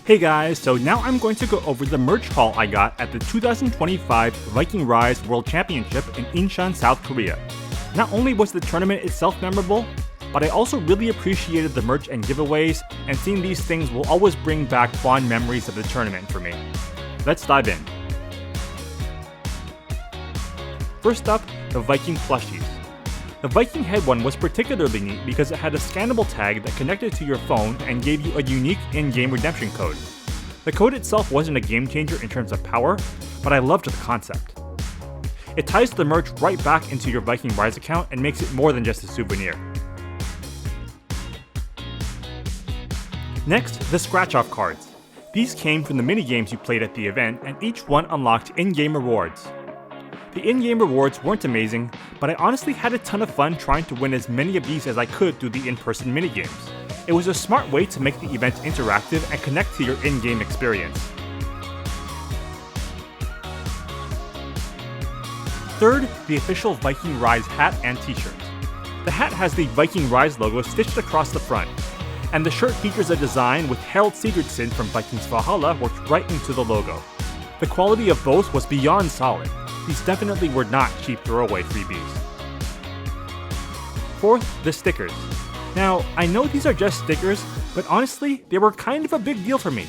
Hey guys, so now I'm going to go over the merch haul I got at the 2025 Viking Rise World Championship in Incheon, South Korea. Not only was the tournament itself memorable, but I also really appreciated the merch and giveaways, and seeing these things will always bring back fond memories of the tournament for me. Let's dive in. First up, the Viking plushies. The Viking head one was particularly neat because it had a scannable tag that connected to your phone and gave you a unique in-game redemption code. The code itself wasn't a game changer in terms of power, but I loved the concept. It ties the merch right back into your Viking Rise account and makes it more than just a souvenir. Next, the scratch-off cards. These came from the minigames you played at the event, and each one unlocked in-game rewards. The in-game rewards weren't amazing, but I honestly had a ton of fun trying to win as many of these as I could through the in-person minigames. It was a smart way to make the event interactive and connect to your in-game experience. Third, the official Viking Rise hat and t-shirt. The hat has the Viking Rise logo stitched across the front, and the shirt features a design with Harald Sigurdsson from Vikings Valhalla worked right into the logo. The quality of both was beyond solid. These definitely were not cheap throwaway freebies. Fourth, the stickers. Now, I know these are just stickers, but honestly, they were kind of a big deal for me.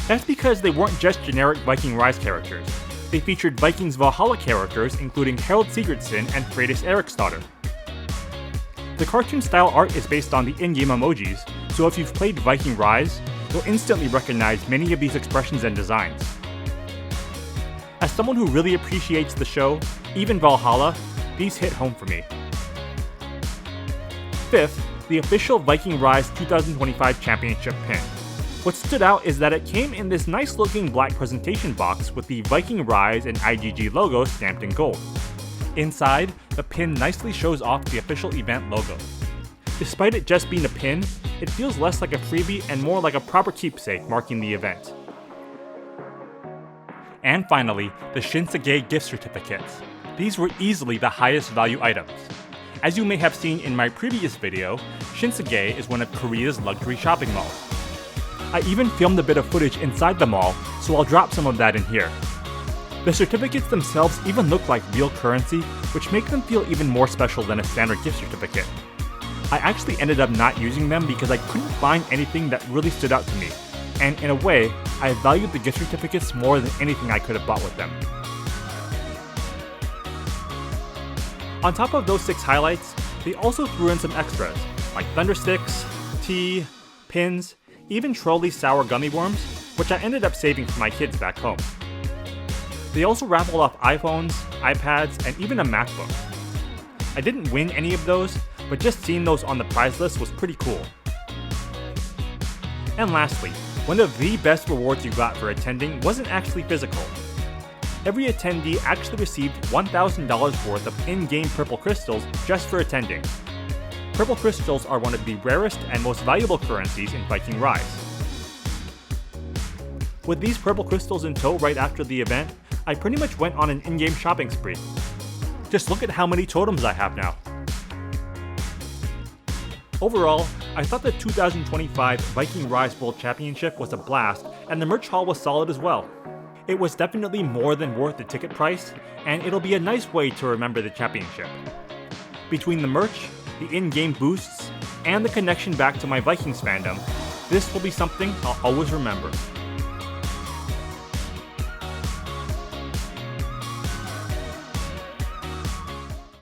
That's because they weren't just generic Viking Rise characters. They featured Vikings Valhalla characters including Harald Sigurdsson and Freydis Eriksdottir. The cartoon-style art is based on the in-game emojis, so if you've played Viking Rise, you'll instantly recognize many of these expressions and designs. As someone who really appreciates the show, even Valhalla, these hit home for me. Fifth, the official Viking Rise 2025 Championship pin. What stood out is that it came in this nice looking black presentation box with the Viking Rise and IGG logo stamped in gold. Inside, the pin nicely shows off the official event logo. Despite it just being a pin, it feels less like a freebie and more like a proper keepsake marking the event. And finally, the OC0hjkh gift certificates. These were easily the highest value items. As you may have seen in my previous video, OC0hjkh is one of Korea's luxury shopping malls. I even filmed a bit of footage inside the mall, so I'll drop some of that in here. The certificates themselves even look like real currency, which make them feel even more special than a standard gift certificate. I actually ended up not using them because I couldn't find anything that really stood out to me. And in a way, I valued the gift certificates more than anything I could have bought with them. On top of those 6 highlights, they also threw in some extras, like thundersticks, tea, pins, even Trolley sour gummy worms, which I ended up saving for my kids back home. They also raffled off iPhones, iPads, and even a MacBook. I didn't win any of those, but just seeing those on the prize list was pretty cool. And lastly, one of the best rewards you got for attending wasn't actually physical. Every attendee actually received $1,000 worth of in-game purple crystals just for attending. Purple crystals are one of the rarest and most valuable currencies in Viking Rise. With these purple crystals in tow right after the event, I pretty much went on an in-game shopping spree. Just look at how many totems I have now. Overall, I thought the 2025 Viking Rise World Championship was a blast, and the merch haul was solid as well. It was definitely more than worth the ticket price, and it'll be a nice way to remember the championship. Between the merch, the in-game boosts, and the connection back to my Vikings fandom, this will be something I'll always remember.